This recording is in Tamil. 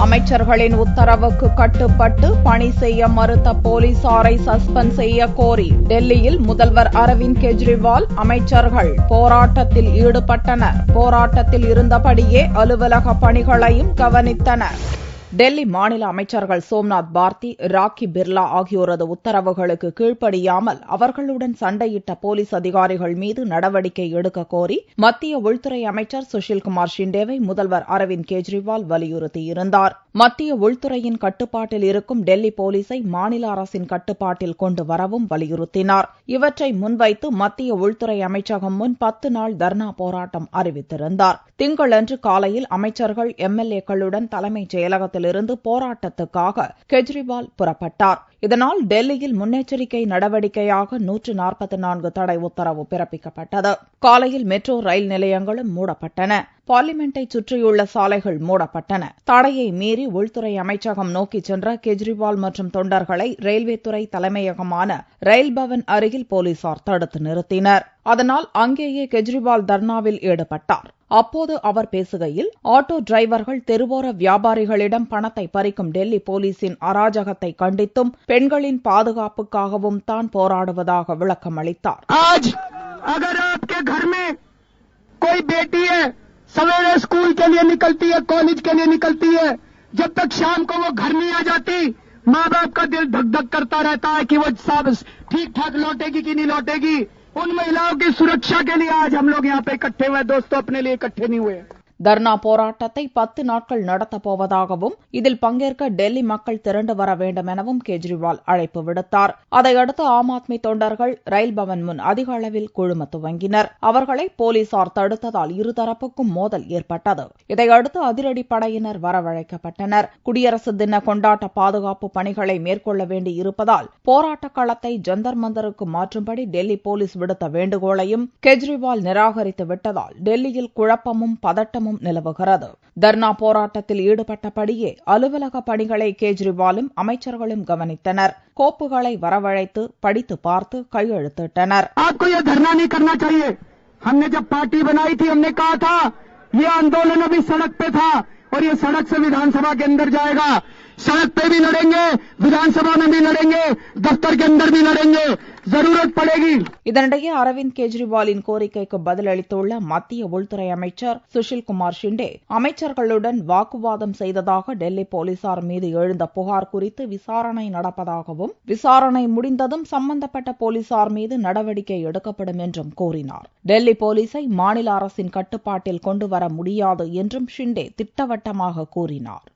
அமைச்சர்களின் உத்தரவுக்கு கட்டுப்பட்டு பணி செய்ய மறுத்த போலீசாரை சஸ்பெண்ட் செய்ய கோரி டெல்லியில் முதல்வர் அரவிந்த் கெஜ்ரிவால் அமைச்சர்கள் போராட்டத்தில் ஈடுபட்டனர். போராட்டத்தில் இருந்தபடியே அலுவலக பணிகளையும் கவனித்தனர். டெல்லி மாநில அமைச்சர்கள் சோம்நாத் பார்த்தி, ராக்கி பிர்லா ஆகியோரது உத்தரவுகளுக்கு கீழ்ப்படியாமல் அவர்களுடன் சண்டையிட்ட போலீஸ் அதிகாரிகள் மீது நடவடிக்கை எடுக்க கோரி மத்திய உள்துறை அமைச்சர் சுஷில்குமார் ஷிண்டேவை முதல்வர் அரவிந்த் கெஜ்ரிவால் வலியுறுத்தியிருந்தார். மத்திய உள்துறையின் கட்டுப்பாட்டில் இருக்கும் டெல்லி போலீஸை மாநில அரசின் கட்டுப்பாட்டில் கொண்டு வரவும் வலியுறுத்தினார். இவற்றை முன்வைத்து மத்திய உள்துறை அமைச்சகம் முன் 10 நாள் தர்ணா போராட்டம் அறிவித்திருந்தார். திங்களன்று காலையில் அமைச்சர்கள், எம்எல்ஏக்களுடன் தலைமைச் செயலகத்திலிருந்து போராட்டத்துக்காக கெஜ்ரிவால் புறப்பட்டார். இதனால் டெல்லியில் முன்னெச்சரிக்கை நடவடிக்கையாக 144 தடை உத்தரவு பிறப்பிக்கப்பட்டது. காலையில் மெட்ரோ ரயில் நிலையங்களும் மூடப்பட்டன. பார்லிமெண்டை சுற்றியுள்ள சாலைகள் மூடப்பட்டன. தடையை மீறி உள்துறை அமைச்சகம் நோக்கிச் சென்ற கெஜ்ரிவால் மற்றும் தொண்டர்களை ரயில்வே துறை தலைமையகமான ரயில் பவன் அருகில் போலீசார் தடுத்து நிறுத்தினர். அதனால் அங்கேயே கெஜ்ரிவால் தர்ணாவில் ஈடுபட்டார். அப்போது அவர் பேசுகையில், ஆட்டோ டிரைவர்கள், தெருவோர வியாபாரிகளிடம் பணத்தை பறிக்கும் டெல்லி போலீசின் அராஜகத்தை கண்டித்தும் பெண்களின் பாதுகாப்புக்காகவும் தான் போராடுவதாக விளக்கம் அளித்தார். कोई बेटी है, सवेरे स्कूल के लिए निकलती है, कॉलेज के लिए निकलती है, जब तक शाम को वो घर नहीं आ जाती, माँ बाप का दिल धक धक करता रहता है कि वो सब ठीक ठाक लौटेगी कि नहीं लौटेगी। उन महिलाओं की सुरक्षा के लिए आज हम लोग यहाँ पे इकट्ठे हुए। दोस्तों, अपने लिए इकट्ठे नहीं हुए। தர்ணா போராட்டத்தை 10 நாட்கள் நடத்தப் போவதாகவும் இதில் பங்கேற்க டெல்லி மக்கள் திரண்டு வர வேண்டும் எனவும் கெஜ்ரிவால் அழைப்பு விடுத்தார். அதையடுத்து ஆம் ஆத்மி தொண்டர்கள் ரயில் பவன் முன் அதிக அளவில் குழும துவங்கினர். அவர்களை போலீசார் தடுத்ததால் இருதரப்புக்கும் மோதல் ஏற்பட்டது. இதையடுத்து அதிரடி படையினர் வரவழைக்கப்பட்டனர். குடியரசு தின கொண்டாட்ட பாதுகாப்பு பணிகளை மேற்கொள்ள வேண்டி இருப்பதால் போராட்ட களத்தை ஜந்தர் மந்தருக்கு மாற்றும்படி டெல்லி போலீஸ் விடுத்த வேண்டுகோளையும் கெஜ்ரிவால் நிராகரித்து விட்டதால் டெல்லியில் குழப்பமும் பதட்டமும் நிலவுகிறது. தர்ணா போராட்டத்தில் ஈடுபட்டபடியே அலுவலக பணிகளை கெஜ்ரிவாலும் அமைச்சர்களும் கவனித்தனர். கோப்புகளை வரவழைத்து படித்து பார்த்து கையெழுத்திட்டனர். आपको ये धरना नहीं करना चाहिए। हमने जब पार्टी बनाई थी, हमने कहा था ये आंदोलन अभी सड़क पे था और ये सड़क से विधानसभा के अंदर जाएगा। सड़क पे भी लड़ेंगे, विधानसभा में भी लड़ेंगे, दफ्तर के अंदर भी लड़ेंगे, जरूरत पड़ेगी। இதனிடையே அரவிந்த் கெஜ்ரிவாலின் கோரிக்கைக்கு பதிலளித்துள்ள மத்திய உள்துறை அமைச்சர் சுஷில்குமார் ஷிண்டே, அமைச்சர்களுடன் வாக்குவாதம் செய்ததாக டெல்லி போலீசார் மீது எழுந்த புகார் குறித்து விசாரணை நடப்பதாகவும், விசாரணை முடிந்ததும் சம்பந்தப்பட்ட போலீசார் மீது நடவடிக்கை எடுக்கப்படும் என்றும் கூறினார். டெல்லி போலீஸை மாநில அரசின் கட்டுப்பாட்டில் கொண்டு வர முடியாது என்றும் ஷிண்டே திட்டவட்டமாக கூறினார்.